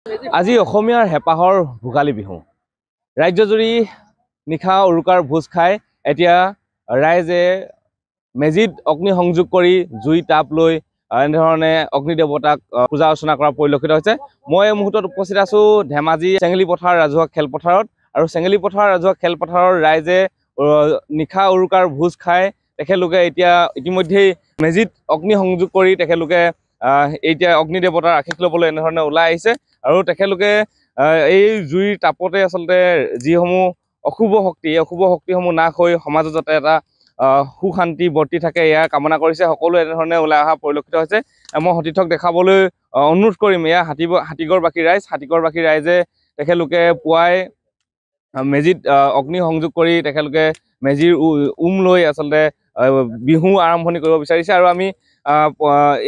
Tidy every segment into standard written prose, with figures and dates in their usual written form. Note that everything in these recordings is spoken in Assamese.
আজি অসমীয়াৰ হেপাহৰ ভোগালী বিহু ৰাজ্যজুৰি নিশা উৰুকাৰ ভোজ খাই এতিয়া ৰাইজে মেজিত অগ্নি সংযোগ কৰি জুই তাপ লৈ এনেধৰণে অগ্নি দেৱতাক পূজা অৰ্চনা কৰা পৰিলক্ষিত হৈছে। মই এই মুহূৰ্তত উপস্থিত আছো ধেমাজি চেঙেলী পথাৰ ৰাজহুৱা খেলপথাৰত আৰু চেঙেলী পথাৰ ৰাজহুৱা খেলপথাৰৰ ৰাইজে নিশা উৰুকাৰ ভোজ খাই তেখেতলোকে এতিয়া ইতিমধ্যেই মেজিত অগ্নি সংযোগ কৰি তেখেতলোকে এতিয়া অগ্নি দেৱতাৰ আশীষ ল'বলৈ এনেধৰণে ওলাই আহিছে আৰু তেখেতলোকে এই জুইৰ তাপতে আচলতে যিসমূহ অশুভ শক্তিসমূহ নাশ হৈ সমাজত যাতে এটা সুখ শান্তি বৰ্তি থাকে ইয়াৰ কামনা কৰিছে। সকলোৱে এনেধৰণে ওলাই অহা পৰিলক্ষিত হৈছে। মই সতীৰ্থক দেখাবলৈ অনুৰোধ কৰিম। এয়া হাতীগড়বাসী ৰাইজে তেখেতলোকে পুৱাই মেজিত অগ্নি সংযোগ কৰি তেখেতলোকে মেজিৰ লৈ আচলতে বিহু আৰম্ভণি কৰিব বিচাৰিছে আৰু আমি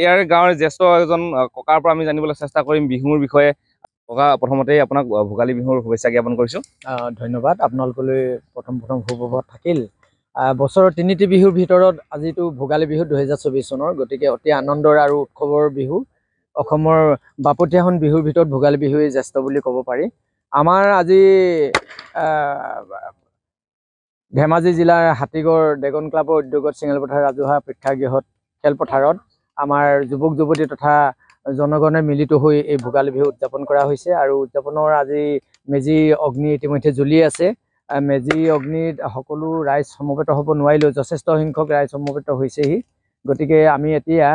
ইয়াৰ গাঁৱৰ জ্যেষ্ঠ এজন ককাৰ পৰা আমি জানিবলৈ চেষ্টা কৰিম বিহুৰ বিষয়ে। ককা, প্ৰথমতে আপোনাক ভোগালী বিহুৰ শুভেচ্ছা জ্ঞাপন কৰিছোঁ। ধন্যবাদ। আপোনালোকলৈ প্ৰথম সুপ্ৰভাত থাকিল। বছৰৰ তিনিটি বিহুৰ ভিতৰত আজিতো ভোগালী বিহু 2024 চনৰ, গতিকে অতি আনন্দৰ আৰু উৎসৱৰ বিহু। অসমৰ বাপতীয়াহন বিহুৰ ভিতৰত ভোগালী বিহুৱেই জ্যেষ্ঠ বুলি ক'ব পাৰি। আমাৰ আজি ধেমাজি জিলাৰ হাতীগড় ড্ৰেগন ক্লাবৰ উদ্যোগত চেঙেলী পথাৰ ৰাজহুৱা প্ৰেক্ষাগৃহত খেলপথাৰত আমাৰ যুৱক যুৱতী তথা জনগণে মিলিত হৈ এই ভোগালী বিহু উদযাপন কৰা হৈছে আৰু উদযাপনৰ আজি মেজি অগ্নি ইতিমধ্যে জ্বলি আছে। মেজি অগ্নিত সকলো ৰাইজ সমবেত হ'ব নোৱাৰিলেও যথেষ্ট সংখ্যক ৰাইজ সমবেত হৈছেহি। গতিকে আমি এতিয়া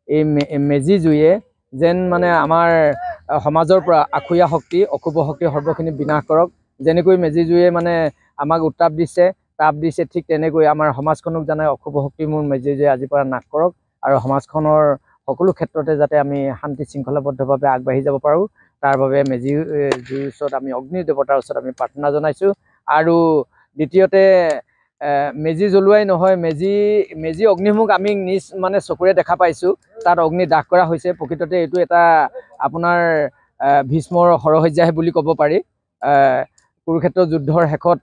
এই মেজি জুয়ে যেন মানে আমাৰ সমাজৰ পৰা আখুৰীয়া শক্তি অশুভ শক্তি সৰ্বখিনি বিনাশ কৰক। যেনেকৈ মেজি জুয়ে মানে আমাক উত্তাপ দিছে তাপ দিছে, ঠিক তেনেকৈ আমাৰ সমাজখনক জানে অশুভ শক্তিমূল মেজি জুয়ে আজিৰ পৰা নাশ কৰক আৰু সমাজখনৰ সকলো ক্ষেত্ৰতে যাতে আমি শান্তি শৃংখলাবদ্ধভাৱে আগবাঢ়ি যাব পাৰোঁ তাৰ বাবে মেজি জুইৰ ওচৰত আমি অগ্নি দেৱতাৰ ওচৰত আমি প্ৰাৰ্থনা জনাইছোঁ। আৰু দ্বিতীয়তে মেজি জ্বলোৱাই নহয়, মেজি অগ্নিমুখ আমি নিজ মানে চকুৰে দেখা পাইছোঁ, তাত অগ্নি দাহ কৰা হৈছে। প্ৰকৃততে এইটো এটা আপোনাৰ ভীষ্মৰ হৰসজ্যাহে বুলি ক'ব পাৰি। কুৰুক্ষেত্ৰ যুদ্ধৰ শেষত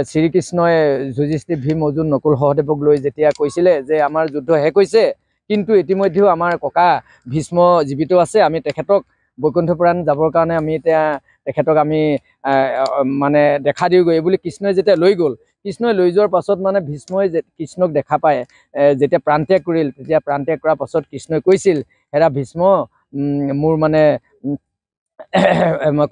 শ্ৰীকৃষ্ণই যুধিষ্ঠিৰ, ভীম, অৰ্জুন, নকুল, সহদেৱক লৈ যেতিয়া কৈছিলে যে আমাৰ যুদ্ধ শেষ হৈছে, কিন্তু ইতিমধ্যেও আমাৰ ককা ভীষ্ম জীৱিত আছে, আমি তেখেতক বৈকুণ্ঠপুৰাণ যাবৰ কাৰণে আমি এতিয়া তেখেতক আমি মানে দেখা দিওঁগৈ বুলি কৃষ্ণই যেতিয়া লৈ গ'ল। কৃষ্ণই লৈ যোৱাৰ পাছত মানে ভীষ্মই কৃষ্ণক দেখা পায় যেতিয়া প্ৰাণত্যাগ কৰিল, তেতিয়া প্ৰাণত্যাগ কৰাৰ পাছত কৃষ্ণই কৈছিল, হেৰা ভীষ্ম, মোৰ মানে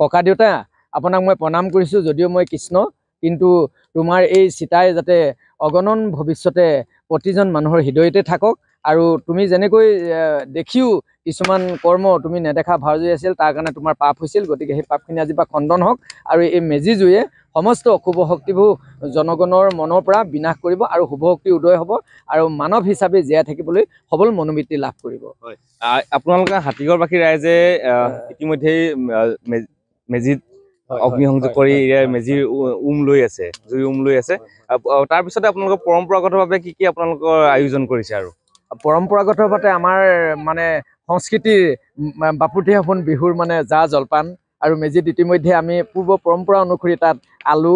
ককা দেউতা, আপোনাক মই প্ৰণাম কৰিছোঁ যদিও মই কৃষ্ণ, কিন্তু তোমাৰ এই চিতাই যাতে অগণন ভৱিষ্যতে প্ৰতিজন মানুহৰ হৃদয়তে থাকক আৰু তুমি যেনেকৈ দেখিও কিছুমান কৰ্ম তুমি নেদেখা ভাওজুৰি আছিল, তাৰ কাৰণে তোমাৰ পাপ হৈছিল। গতিকে সেই পাপখিনি আজিৰ পৰা খণ্ডন হওক আৰু এই মেজি জুয়ে সমস্ত অশুভ শক্তিবোৰ জনগণৰ মনৰ পৰা বিনাশ কৰিব আৰু শুভ শক্তি উদয় হ'ব আৰু মানৱ হিচাপে জীয়াই থাকিবলৈ সবল মনোবৃত্তি লাভ কৰিব। হয়, আপোনালোকে হাতীগড়বাসী ৰাইজে ইতিমধ্যেই মেজিত অগ্নিসংযোগ কৰি মেজিৰ লৈ আছে, জুই লৈ আছে। তাৰপিছতে আপোনালোকৰ পৰম্পৰাগতভাৱে কি আপোনালোকৰ আয়োজন কৰিছে? আৰু পৰম্পৰাগতভাৱে আমাৰ মানে সংস্কৃতিৰ বাপতীয়াহন বিহুৰ মানে জা জলপান আৰু মেজিত ইতিমধ্যে আমি পূৰ্ব পৰম্পৰা অনুসৰি তাত আলু,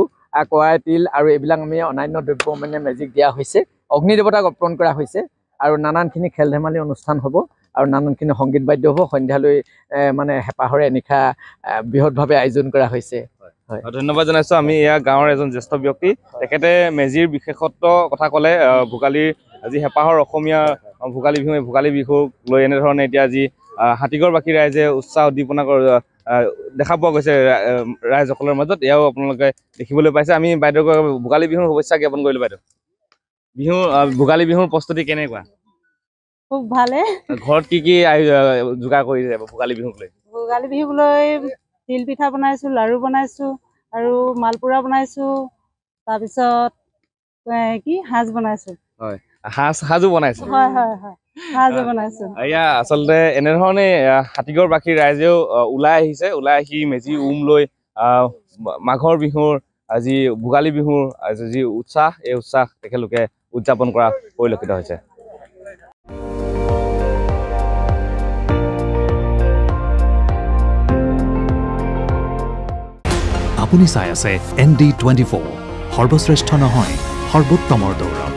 কৰাই, তিল আৰু এইবিলাক আমি অন্যান্য দ্ৰব্য মানে মেজিক দিয়া হৈছে, অগ্নি দেৱতাক অৰ্পণ কৰা হৈছে আৰু নানানখিনি খেল ধেমালি অনুষ্ঠান হ'ব আৰু নানানখিনি সংগীত বাদ্য হ'ব। সন্ধ্যালৈ মানে হেঁপাহৰে নিশা বৃহৎভাৱে আয়োজন কৰা হৈছে। ধন্যবাদ জনাইছোঁ। আমি এয়া গাঁৱৰ এজন জ্যেষ্ঠ ব্যক্তি, তেখেতে মেজিৰ বিশেষত্ব কথা ক'লে। ভোগালীৰ আজি হেঁপাহৰ অসমীয়া ভোগালী বিহুক লৈ এনেধৰণে এতিয়া আজি হাতীগড়বাসী ৰাইজে উৎসাহ উদ্দীপনা দেখা পোৱা গৈছে ৰাইজসকলৰ মাজত। এয়াও আপোনালোকে দেখিবলৈ পাইছে। আমি বাইদেউক ভোগালী বিহুৰ শুভেচ্ছা জ্ঞাপন কৰিলোঁ। বাইদেউ, ভোগালী বিহুৰ প্ৰস্তুতি কেনেকুৱা? খুব ভালে। ঘৰত কি যোগাৰ কৰিছে ভোগালী বিহুক লৈ? ভোগালী বিহুক লৈ তিল পিঠা বনাইছোঁ, লাড়ু বনাইছোঁ আৰু মালপোৰা বনাইছোঁ, তাৰপিছত সাজ বনাইছোঁ। হয়, সাজো বনাইছোঁ। হয়, সাজো বনাইছোঁ। এয়া আচলতে এনেধৰণে হাতীগড়বাসী ৰাইজেও ওলাই আহি মেজি লৈ মাঘৰ বিহুৰ আজি ভোগালী বিহুৰ যি উৎসাহ, এই উৎসাহ তেখেতলোকে উদযাপন কৰা পৰিলক্ষিত হৈছে। আপুনি চাই আছে ND24, সৰ্বশ্ৰেষ্ঠ নহয় সৰ্বোত্তমৰ দৌৰ।